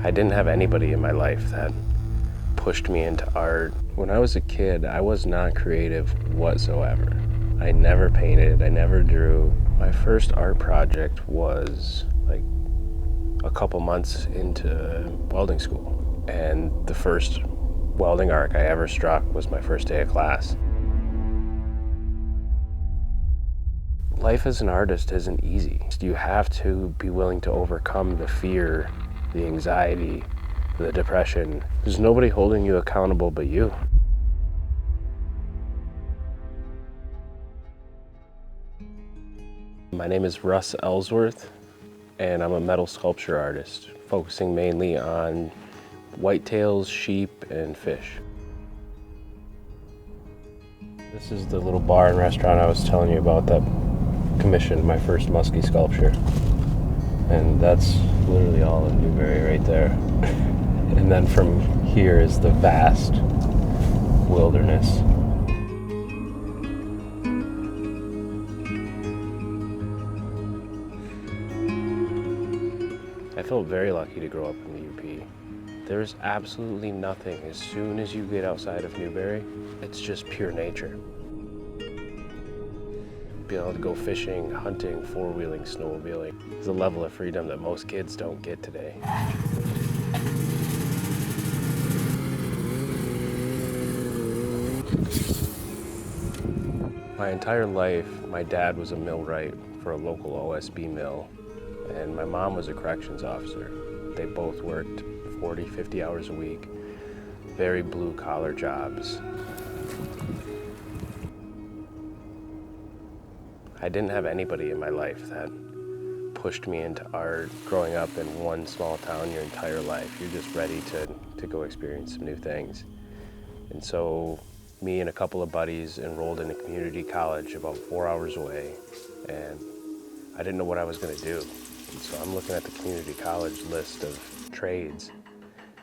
I didn't have anybody in my life that pushed me into art. When I was a kid, I was not creative whatsoever. I never painted, I never drew. My first art project was like a couple months into welding school. And the first welding arc I ever struck was my first day of class. Life as an artist isn't easy. You have to be willing to overcome the fear, the anxiety, the depression. There's nobody holding you accountable but you. My name is Russ Ellsworth, and I'm a metal sculpture artist, focusing mainly on whitetails, sheep, and fish. This is the little bar and restaurant I was telling you about that commissioned my first muskie sculpture. And that's literally all in Newberry right there. And then from here is the vast wilderness. I felt very lucky to grow up in the UP. There's absolutely nothing. As soon as you get outside of Newberry, it's just pure nature. Being able to go fishing, hunting, four-wheeling, snowmobiling is a level of freedom that most kids don't get today. My entire life, my dad was a millwright for a local OSB mill, and my mom was a corrections officer. They both worked 40, 50 hours a week, very blue-collar jobs. I didn't have anybody in my life that pushed me into art. Growing up in one small town your entire life, you're just ready to go experience some new things. And so me and a couple of buddies enrolled in a community college about 4 hours away, and I didn't know what I was going to do. And so I'm looking at the community college list of trades,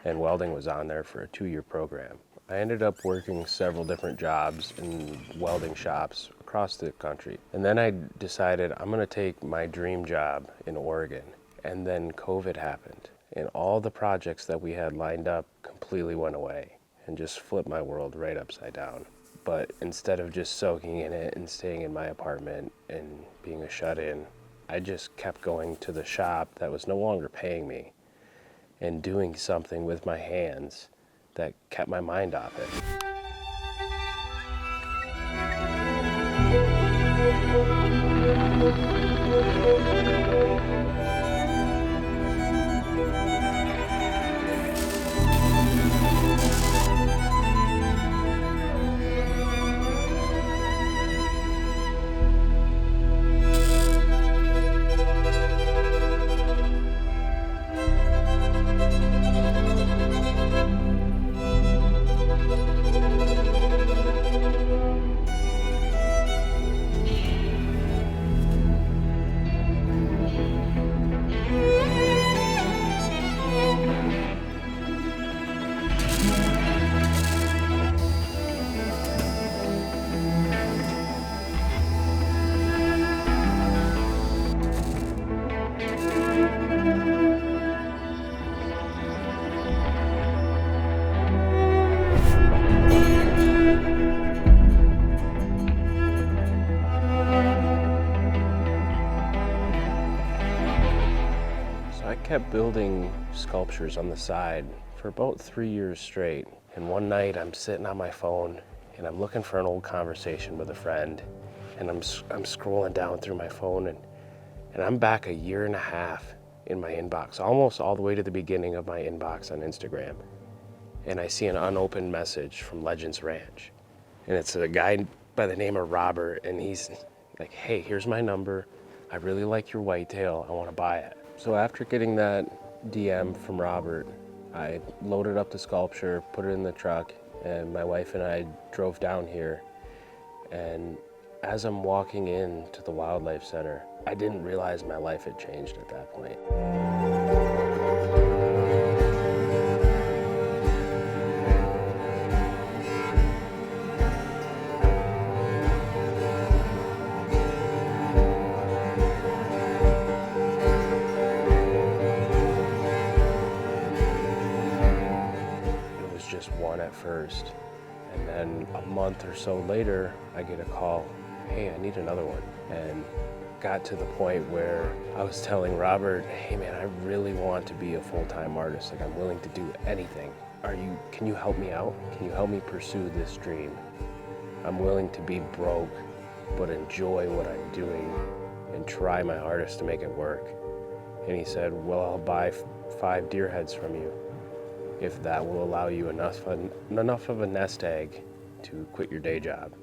and welding was on there for a 2-year program. I ended up working several different jobs in welding shops across the country. And then I decided I'm gonna take my dream job in Oregon. And then COVID happened, and all the projects that we had lined up completely went away and just flipped my world right upside down. But instead of just soaking in it and staying in my apartment and being a shut-in, I just kept going to the shop that was no longer paying me and doing something with my hands that kept my mind off it. I kept building sculptures on the side for about 3 years straight. And one night I'm sitting on my phone and I'm looking for an old conversation with a friend, and I'm scrolling down through my phone, and I'm back 1.5 years in my inbox, almost all the way to the beginning of my inbox on Instagram. And I see an unopened message from Legends Ranch. And it's a guy by the name of Robert, and he's like, hey, here's my number. I really like your whitetail, I wanna buy it. So after getting that DM from Robert, I loaded up the sculpture, put it in the truck, and my wife and I drove down here. And as I'm walking into the wildlife center, I didn't realize my life had changed at that point. just one at first. And then a month or so later, I get a call, hey, I need another one. And got to the point where I was telling Robert, hey man, I really want to be a full-time artist. Like, I'm willing to do anything. Can you help me out? Can you help me pursue this dream? I'm willing to be broke, but enjoy what I'm doing and try my hardest to make it work. And he said, well, I'll buy 5 deer heads from you if that will allow you enough of a nest egg to quit your day job.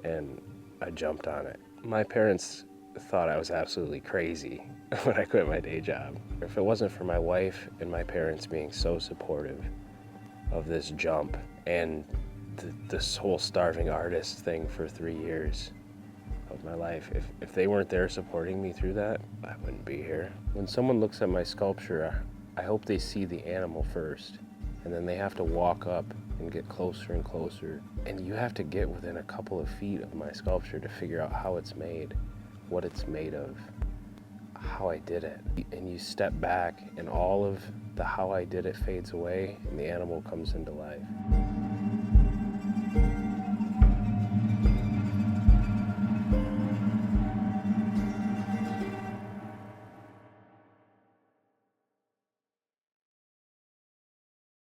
And I jumped on it. My parents thought I was absolutely crazy when I quit my day job. If it wasn't for my wife and my parents being so supportive of this jump and this whole starving artist thing for 3 years of my life, if they weren't there supporting me through that, I wouldn't be here. When someone looks at my sculpture, I hope they see the animal first, and then they have to walk up and get closer and closer. And you have to get within a couple of feet of my sculpture to figure out how it's made, what it's made of, how I did it. And you step back and all of the how I did it fades away and the animal comes into life.